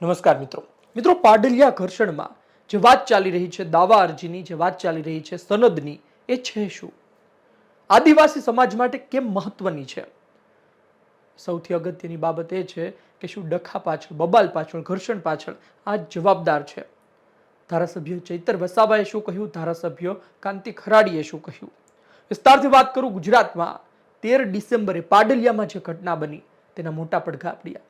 નમસ્કાર મિત્રો પાડલિયા ઘર્ષણમાં જે વાત ચાલી રહી છે, દાવા અરજીની જે વાત ચાલી રહી છે, સનદની, એ છે શું? આદિવાસી સમાજ માટે કેમ મહત્વની છે? સૌથી અગત્યની બાબત એ છે કે શું ડખા પાછળ, બબાલ પાછળ, ઘર્ષણ પાછળ આ જવાબદાર છે? ધારાસભ્ય ચૈતર વસાવાએ શું કહ્યું? ધારાસભ્ય કાંતિ ખરાડીએ શું કહ્યું? વિસ્તારથી વાત કરું. ગુજરાતમાં 13 ડિસેમ્બરે પાડલિયામાં જે ઘટના બની તેના મોટા પડઘા પડ્યા.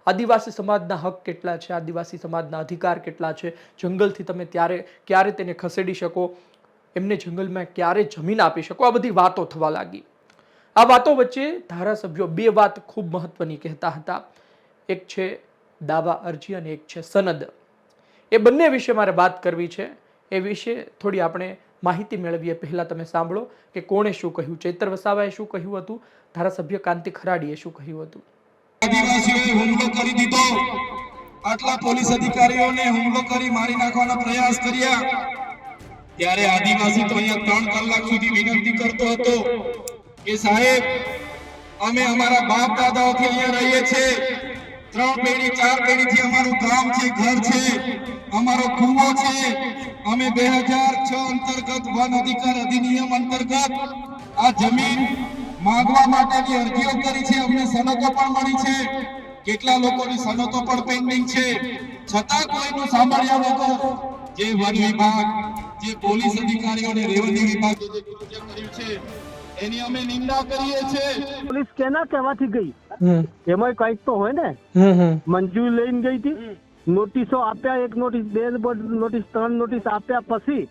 આદિવાસી સમાજના હક કેટલા છે? આદિવાસી સમાજના અધિકાર કેટલા છે? જંગલથી તમે ક્યારે તેને ખસેડી શકો? એમને જંગલમાં ક્યારે જમીન આપી શકો? આ બધી વાતો થવા લાગી. આ વાતો વચ્ચે ધારાસભ્યો બે વાત ખૂબ મહત્વની કહેતા હતા. એક છે દાવા અરજી અને એક છે સનદ. એ બંને વિશે મારે વાત કરવી છે. એ વિશે થોડી આપણે માહિતી મેળવીએ. પહેલા તમે સાંભળો કે કોણે શું કહ્યું. ચૈતર વસાવાએ શું કહ્યું હતું, ધારાસભ્ય કાંતિ ખરાડીએ શું કહ્યું હતું. આદિવાસીઓએ હુમલો કરી દીધો, આટલા પોલીસ અધિકારીઓને હુમલો કરી મારી નાખવાના પ્રયાસ કર્યા, ત્યારે આદિવાસી તો અહીંયા 3 કલાક સુધી વિનંતી કરતો હતો કે સાહેબ, અમે અમારા બાપ દાદાઓથી અહીંયા રહીએ છીએ, 3 પેઢી 4 પેઢીથી અમારું ગામ છે, ઘર છે, અમારો કુવો છે. અમે 2006 અંતર્ગત વન અધિકાર અધિનિયમ અંતર્ગત આ જમીન માંગવા માટેની અરજીઓ કરી છે. અમને સનદો પણ મળી છે, કેટલા લોકોની સનદો પણ પેન્ડિંગ છે. છતાં કોઈનું સાંભળ્યા વગર જે વન વિભાગ, જે પોલીસ અધિકારીઓ અને રેવન્યુ વિભાગે જે કૃત્ય કર્યું છે એની અમે નિંદા કરીએ છીએ. પોલીસ કેના કહેવાથી ગઈ? એમાં કઈક તો હોય ને. મંજૂરી લઈને ગઈ હતી, નોટિસો આપ્યા, 1 નોટિસ, 2 નોટિસ, 3 નોટિસ આપ્યા પછી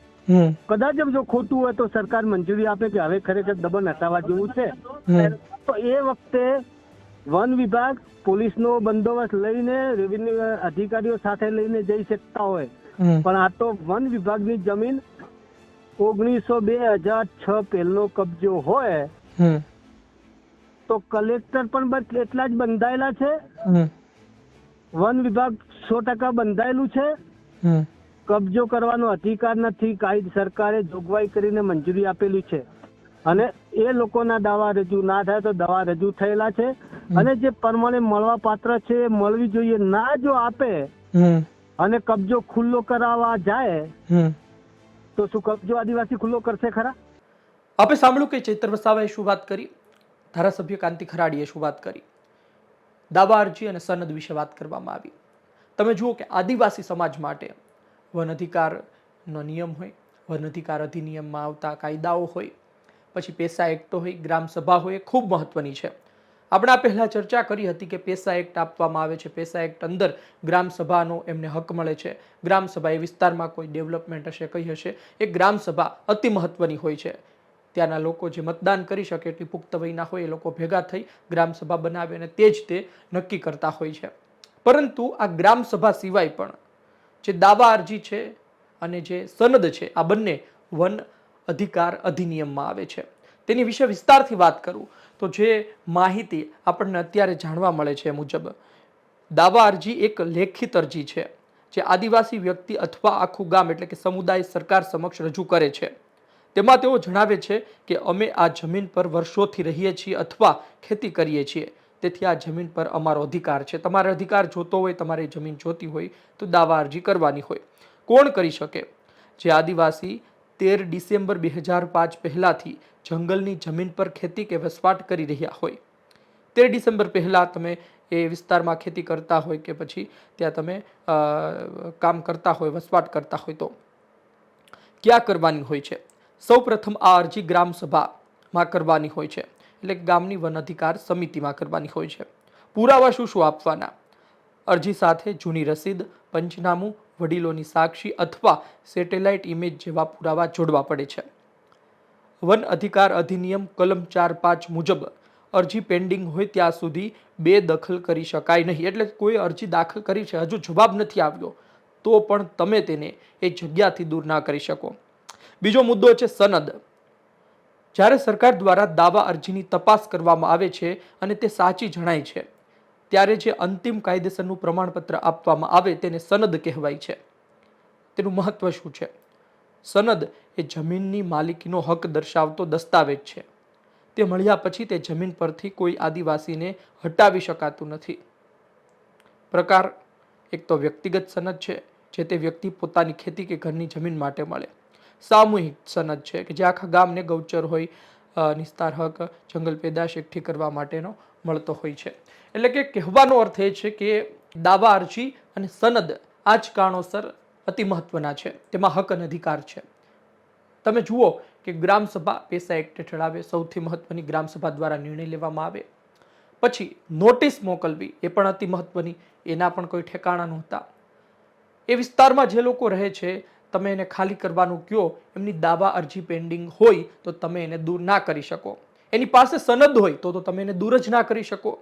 કદાચ જો ખોટું હોય તો સરકાર મંજૂરી આપે કે હવે ખરેખર દબન હટાવવા જેવું છે, તો એ વખતે વન વિભાગ પોલીસનો બંદોબસ્ત લઈને રેવન્યુ અધિકારીઓ સાથે લઈને જઈ શકતા હોય. પણ આ તો વન વિભાગની જમીન 2006 પહેલો કબજો હોય તો કલેક્ટર પણ એટલા જ બંધાયેલા છે. વન વિભાગ 100% બંધાયેલું છે. કબજો કરવાનો અધિકાર નથી. કાયદો સરકારે જોગવાઈ કરીને મંજૂરી આપેલી છે અને એ લોકોના દાવા રજૂ ના થાય તો દાવા રજૂ થયેલા છે અને જે પ્રમાણે મળવા પાત્ર છે એ મળવી જોઈએ. ના જો આપે અને કબજો ખુલ્લો કરાવવા જાય તો શું કબજો આદિવાસી ખુલ્લો કરશે ખરા? આપણે સાંભળ્યું કે ચૈતર વસાવાએ શું વાત કરી, ધારાસભ્ય કાંતિ ખરાડીએ શું વાત કરી. દાવા અરજી અને સનદ વિશે વાત કરવામાં આવી. તમે જુઓ કે આદિવાસી સમાજ માટે વન અધિકારનો નિયમ હોય, વન અધિકાર અધિનિયમમાં આવતા કાયદાઓ હોય, પછી પેસા એક્ટ હોય, ગ્રામ સભા હોય, એ ખૂબ મહત્વની છે. આપણે આ પહેલા ચર્ચા કરી હતી કે પેસા એક્ટ આપવામાં આવે છે. પેસા એક્ટ અંદર ગ્રામ સભાનો એમને હક મળે છે. ગ્રામ સભા એ વિસ્તારમાં કોઈ ડેવલપમેન્ટ હશે, કઈ હશે, એ ગ્રામ સભા અતિ મહત્વની હોય છે. ત્યાંના લોકો જે મતદાન કરી શકે એટલી પુખ્ત વયના હોય એ લોકો ભેગા થઈ ગ્રામ સભા બનાવે અને તે જ તે નક્કી કરતા હોય છે. પરંતુ આ ગ્રામ સભા સિવાય પણ જે દાવા અરજી છે અને જે સનદ છે, આ બંને વન અધિકાર અધિનિયમમાં આવે છે. તેની વિશે વિસ્તારથી વાત કરું તો જે માહિતી આપણને અત્યારે જાણવા મળે છે મુજબ, દાવા અરજી એક લેખિત અરજી છે જે આદિવાસી વ્યક્તિ અથવા આખું ગામ એટલે કે સમુદાય સરકાર સમક્ષ રજૂ કરે છે. તેમાં તેઓ જણાવે છે કે અમે આ જમીન પર વર્ષોથી રહીએ છીએ અથવા ખેતી કરીએ છીએ, તેથી આ જમીન પર અમારો અધિકાર છે. તમારે અધિકાર જોતો હોય, તમારે જમીન જોતી હોય તો દાવા અરજી કરવાની હોય. કોણ કરી શકે? જે આદિવાસી 13 ડિસેમ્બર 2005 પહેલાથી જંગલની જમીન પર ખેતી કે વસવાટ કરી રહ્યા હોય. 13 ડિસેમ્બર પહેલા તમે એ વિસ્તારમાં ખેતી કરતા હોય કે પછી ત્યાં તમે કામ કરતા હોય, વસવાટ કરતા હોય તો ક્યાં કરવાની હોય છે? સૌ પ્રથમ આ અરજી ગ્રામ સભામાં કરવાની હોય છે, એટલે ગામની વન અધિકાર સમિતિમાં કરવાની હોય છે. પુરાવા શું શું આપવાના? અરજી સાથે જૂની રસીદ, પંચનામું, વડીલોની સાક્ષી અથવા સેટેલાઇટ ઇમેજ જેવા પુરાવા જોડવા પડે છે. વન અધિકાર અધિનિયમ કલમ 4(5) મુજબ અરજી પેન્ડિંગ હોય ત્યાં સુધી બેદખલ કરી શકાય નહીં. એટલે કોઈ અરજી દાખલ કરી છે, હજુ જવાબ નથી આવ્યો, તો પણ તમે તેને એ જગ્યાથી દૂર ના કરી શકો. બીજો મુદ્દો છે સનદ. જ્યારે સરકાર દ્વારા દાવા અરજીની તપાસ કરવામાં આવે છે અને તે સાચી જણાય છે ત્યારે જે અંતિમ કાયદેસરનું પ્રમાણપત્ર આપવામાં આવે તેને સનદ કહેવાય છે. તેનું મહત્વ શું છે? સનદ એ જમીનની માલિકીનો હક દર્શાવતો દસ્તાવેજ છે. તે મળ્યા પછી તે જમીન પરથી કોઈ આદિવાસીને હટાવી શકાતું નથી. પ્રકાર એક તો વ્યક્તિગત સનદ છે, જે તે વ્યક્તિ પોતાની ખેતી કે ઘરની જમીન માટે મળે. સામૂહિક સનદ છે કે જે આખા ગામને ગૌચર હોય, નિસ્તાર હક, જંગલ પેદાશ એકઠી કરવા માટેનો મળતો હોય છે. એટલે કે કહેવાનો અર્થ એ છે કે દાવા અરજી અને સનદ આ જ કારણોસર અતિ મહત્વના છે, તેમાં હક અને અધિકાર છે. તમે જુઓ કે ગ્રામસભા પૈસા એક્ટ હેઠળ આવે, સૌથી મહત્વની ગ્રામસભા દ્વારા નિર્ણય લેવામાં આવે. પછી નોટિસ મોકલવી એ પણ અતિ મહત્વની, એના પણ કોઈ ઠેકાણા નહોતા. એ વિસ્તારમાં જે લોકો રહે છે તમે એને ખાલી કરવાનું કહો, એમની દાવા અરજી પેન્ડિંગ હોય તો તમે એને દૂર ના કરી શકો. એની પાસે સનદ હોય તો તમે એને દૂર જ ના કરી શકો.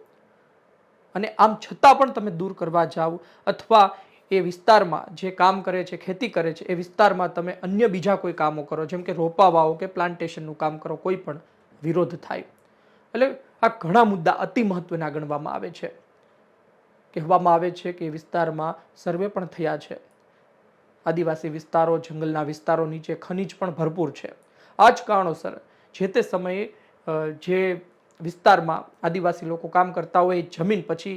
અને આમ છતાં પણ તમે દૂર કરવા જાઓ અથવા એ વિસ્તારમાં જે કામ કરે છે, ખેતી કરે છે, એ વિસ્તારમાં તમે અન્ય બીજા કોઈ કામો કરો, જેમ કે રોપા વાવો કે પ્લાન્ટેશનનું કામ કરો, કોઈ પણ વિરોધ થાય. એટલે આ ઘણા મુદ્દા અતિ મહત્વના ગણવામાં આવે છે. કહેવામાં આવે છે કે વિસ્તારમાં સર્વે પણ થયા છે. આદિવાસી વિસ્તારો, જંગલના વિસ્તારો નીચે ખનિજ પણ ભરપૂર છે. આ જ કારણોસર જે તે સમયે જે વિસ્તારમાં આદિવાસી લોકો કામ કરતા હોય એ જમીન પછી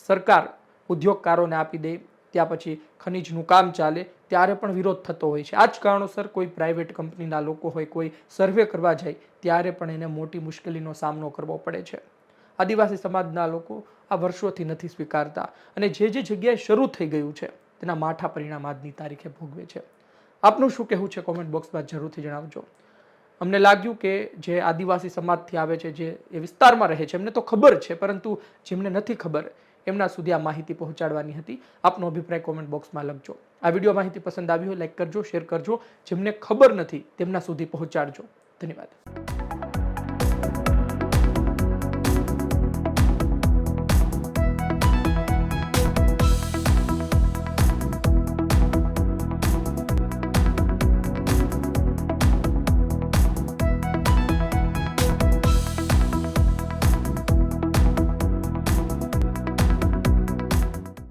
સરકાર ઉદ્યોગકારોને આપી દે, ત્યાં પછી ખનિજનું કામ ચાલે, ત્યારે પણ વિરોધ થતો હોય છે. આ જ કારણોસર કોઈ પ્રાઇવેટ કંપનીના લોકો હોય, કોઈ સર્વે કરવા જાય ત્યારે પણ એને મોટી મુશ્કેલીનો સામનો કરવો પડે છે. આદિવાસી સમાજના લોકો આ વર્ષોથી નથી સ્વીકારતા અને જે જગ્યાએ શરૂ થઈ ગયું છે તેના માઠા પરિણામ આજની તારીખે ભોગવે છે. આપનું શું કહેવું છે કોમેન્ટ બોક્સમાં જરૂરથી જણાવજો. અમને લાગ્યું કે જે આદિવાસી સમાજથી આવે છે, જે એ વિસ્તારમાં રહે છે, એમને તો ખબર છે, પરંતુ જેમને નથી ખબર એમના સુધી આ માહિતી પહોંચાડવાની હતી. આપનો અભિપ્રાય કોમેન્ટ બોક્સમાં લખજો. આ વિડીયો માહિતી પસંદ આવી હોય લાઈક કરજો, શેર કરજો. જેમને ખબર નથી તેમના સુધી પહોંચાડજો. ધન્યવાદ.